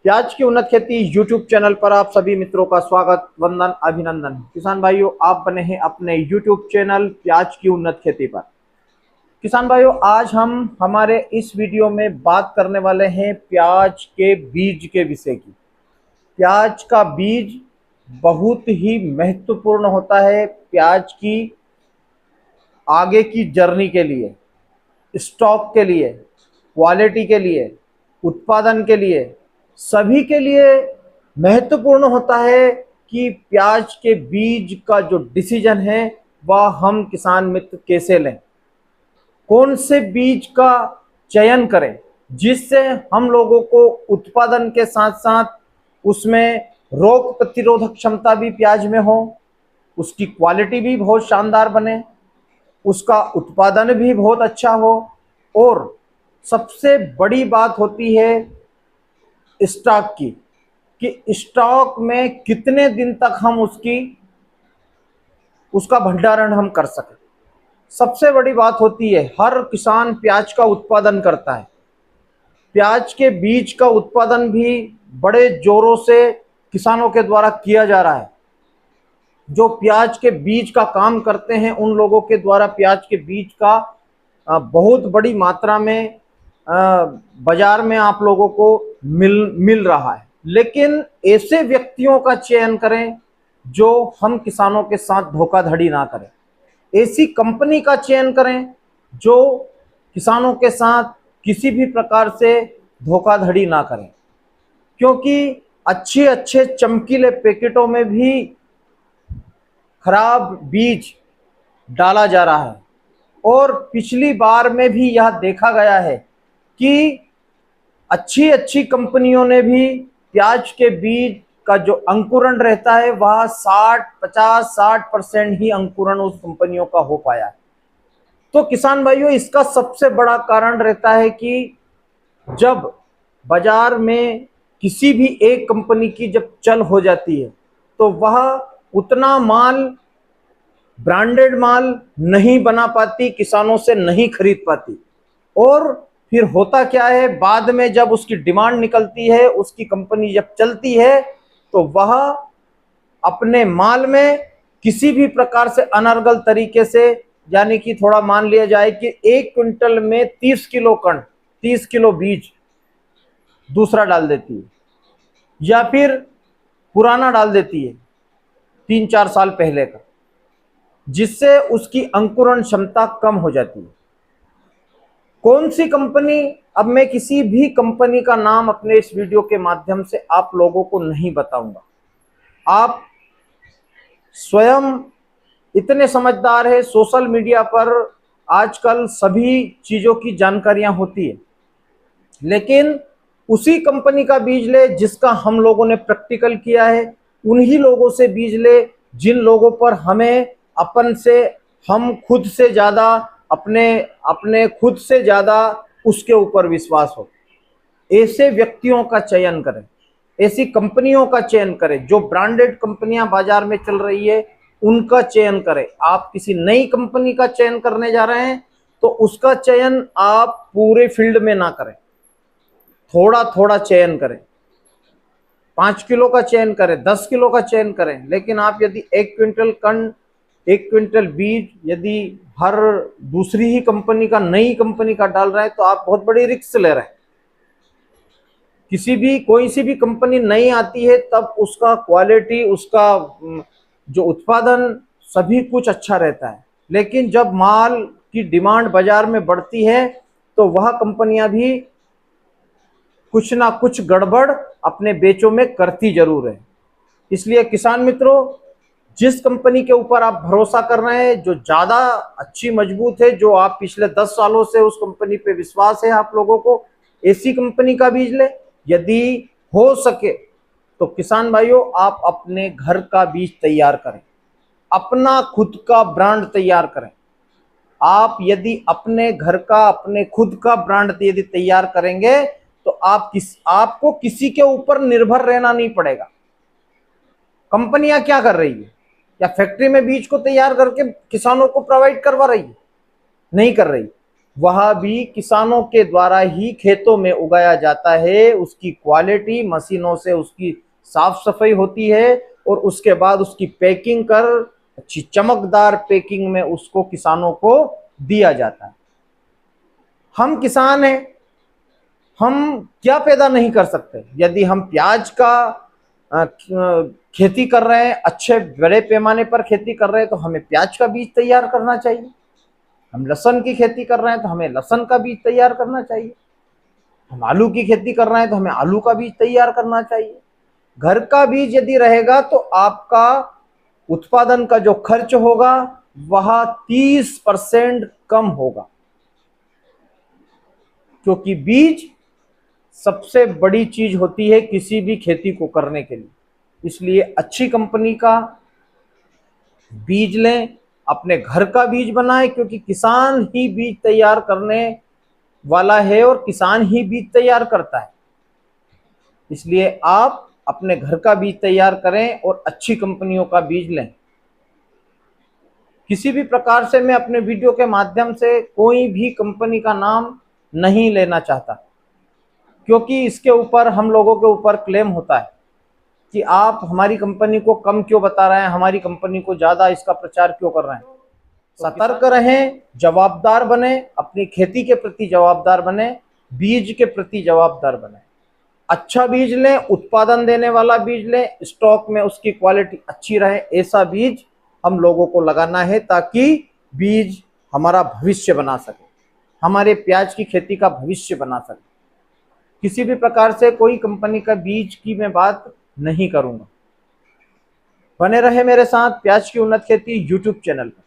प्याज की उन्नत खेती यूट्यूब चैनल पर आप सभी मित्रों का स्वागत, वंदन, अभिनंदन। किसान भाइयों, आप बने हैं अपने यूट्यूब चैनल प्याज की उन्नत खेती पर। किसान भाइयों, आज हम हमारे इस वीडियो में बात करने वाले हैं प्याज के बीज के विषय की। प्याज का बीज बहुत ही महत्वपूर्ण होता है प्याज की आगे की जर्नी के लिए, स्टॉक के लिए, क्वालिटी के लिए, उत्पादन के लिए, सभी के लिए महत्वपूर्ण होता है कि प्याज के बीज का जो डिसीजन है वह हम किसान मित्र कैसे लें, कौन से बीज का चयन करें जिससे हम लोगों को उत्पादन के साथ साथ उसमें रोग प्रतिरोधक क्षमता भी प्याज में हो, उसकी क्वालिटी भी बहुत शानदार बने, उसका उत्पादन भी बहुत अच्छा हो, और सबसे बड़ी बात होती है स्टॉक की कि स्टॉक में कितने दिन तक हम उसका भंडारण हम कर सकें। सबसे बड़ी बात होती है, हर किसान प्याज का उत्पादन करता है, प्याज के बीज का उत्पादन भी बड़े जोरों से किसानों के द्वारा किया जा रहा है। जो प्याज के बीज का काम करते हैं उन लोगों के द्वारा प्याज के बीज का बहुत बड़ी मात्रा में बाजार में आप लोगों को मिल रहा है। लेकिन ऐसे व्यक्तियों का चयन करें जो हम किसानों के साथ धोखाधड़ी ना करें, ऐसी कंपनी का चयन करें जो किसानों के साथ किसी भी प्रकार से धोखाधड़ी ना करें, क्योंकि अच्छे अच्छे चमकीले पैकेटों में भी खराब बीज डाला जा रहा है। और पिछली बार में भी यह देखा गया है कि अच्छी अच्छी कंपनियों ने भी प्याज के बीज का जो अंकुरण रहता है वह 60 ही अंकुरण उस कंपनियों का हो पाया है। तो किसान भाइयों, इसका सबसे बड़ा कारण रहता है कि जब बाजार में किसी भी एक कंपनी की जब चल हो जाती है तो वह उतना माल, ब्रांडेड माल नहीं बना पाती, किसानों से नहीं खरीद पाती। और फिर होता क्या है, बाद में जब उसकी डिमांड निकलती है, उसकी कंपनी जब चलती है तो वह अपने माल में किसी भी प्रकार से अनर्गल तरीके से, यानी कि थोड़ा मान लिया जाए कि 1 क्विंटल में 30 किलो कण, 30 किलो बीज दूसरा डाल देती है, या फिर पुराना डाल देती है 3-4 साल पहले का, जिससे उसकी अंकुरण क्षमता कम हो जाती है। कौन सी कंपनी, अब मैं किसी भी कंपनी का नाम अपने इस वीडियो के माध्यम से आप लोगों को नहीं बताऊंगा। आप स्वयं इतने समझदार है, सोशल मीडिया पर आजकल सभी चीजों की जानकारियां होती है, लेकिन उसी कंपनी का बीज ले जिसका हम लोगों ने प्रैक्टिकल किया है, उन्हीं लोगों से बीज ले जिन लोगों पर हम खुद से ज्यादा अपने खुद से ज्यादा उसके ऊपर विश्वास हो। ऐसे व्यक्तियों का चयन करें, ऐसी कंपनियों का चयन करें, जो ब्रांडेड कंपनियां बाजार में चल रही है उनका चयन करें। आप किसी नई कंपनी का चयन करने जा रहे हैं तो उसका चयन आप पूरे फील्ड में ना करें, थोड़ा थोड़ा चयन करें। 5 किलो का चयन करें, 10 किलो का चयन करें, लेकिन आप यदि 1 क्विंटल बीज यदि हर दूसरी ही कंपनी का, नई कंपनी का डाल रहे हैं तो आप बहुत बड़ी रिस्क ले रहे हैं। कोई सी भी कंपनी नई आती है तब उसका क्वालिटी, उसका जो उत्पादन, सभी कुछ अच्छा रहता है, लेकिन जब माल की डिमांड बाजार में बढ़ती है तो वह कंपनियां भी कुछ ना कुछ गड़बड़ अपने बेचों में करती जरूर है। इसलिए किसान मित्रों, जिस कंपनी के ऊपर आप भरोसा कर रहे हैं, जो ज्यादा अच्छी मजबूत है, जो आप पिछले 10 सालों से उस कंपनी पे विश्वास है आप लोगों को, ऐसी कंपनी का बीज ले। यदि हो सके तो किसान भाइयों, आप अपने घर का बीज तैयार करें, अपना खुद का ब्रांड तैयार करें। आप यदि अपने घर का, अपने खुद का ब्रांड यदि तैयार करेंगे तो आपको किसी के ऊपर निर्भर रहना नहीं पड़ेगा। कंपनियां क्या कर रही है, या फैक्ट्री में बीज को तैयार करके किसानों को प्रोवाइड करवा रही है? नहीं कर रही। वह भी किसानों के द्वारा ही खेतों में उगाया जाता है। उसकी क्वालिटी मशीनों से उसकी साफ सफाई होती है और उसके बाद उसकी पैकिंग कर अच्छी चमकदार पैकिंग में उसको किसानों को दिया जाता है। हम किसान हैं, हम क्या पैदा नहीं कर सकते? यदि हम प्याज का खेती कर रहे हैं, अच्छे बड़े पैमाने पर खेती कर रहे हैं, तो हमें प्याज का बीज तैयार करना चाहिए। हम लहसुन की खेती कर रहे हैं तो हमें लहसुन का बीज तैयार करना चाहिए। हम आलू की खेती कर रहे हैं तो हमें आलू का बीज तैयार करना चाहिए। घर का बीज यदि रहेगा तो आपका उत्पादन का जो खर्च होगा वह 30% कम होगा, क्योंकि बीज सबसे बड़ी चीज होती है किसी भी खेती को करने के लिए। इसलिए अच्छी कंपनी का बीज लें, अपने घर का बीज बनाएं, क्योंकि किसान ही बीज तैयार करने वाला है और किसान ही बीज तैयार करता है। इसलिए आप अपने घर का बीज तैयार करें और अच्छी कंपनियों का बीज लें। किसी भी प्रकार से मैं अपने वीडियो के माध्यम से कोई भी कंपनी का नाम नहीं लेना चाहता, क्योंकि इसके ऊपर हम लोगों के ऊपर क्लेम होता है कि आप हमारी कंपनी को कम क्यों बता रहे हैं, हमारी कंपनी को ज़्यादा इसका प्रचार क्यों कर रहे हैं। सतर्क रहें, जवाबदार बने, अपनी खेती के प्रति जवाबदार बने, बीज के प्रति जवाबदार बने। अच्छा बीज लें, उत्पादन देने वाला बीज लें, स्टॉक में उसकी क्वालिटी अच्छी रहे, ऐसा बीज हम लोगों को लगाना है, ताकि बीज हमारा भविष्य बना सके, हमारे प्याज की खेती का भविष्य बना सके। किसी भी प्रकार से कोई कंपनी का बीज की मैं बात नहीं करूंगा। बने रहे मेरे साथ प्याज की उन्नत खेती यूट्यूब चैनल पर।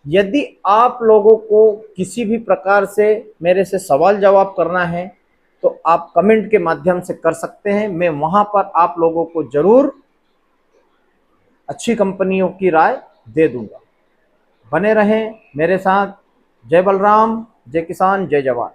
यदि आप लोगों को किसी भी प्रकार से मेरे से सवाल जवाब करना है तो आप कमेंट के माध्यम से कर सकते हैं। मैं वहां पर आप लोगों को जरूर अच्छी कंपनियों की राय दे दूंगा। बने रहें मेरे साथ। जय बलराम, जय किसान, जय जवान।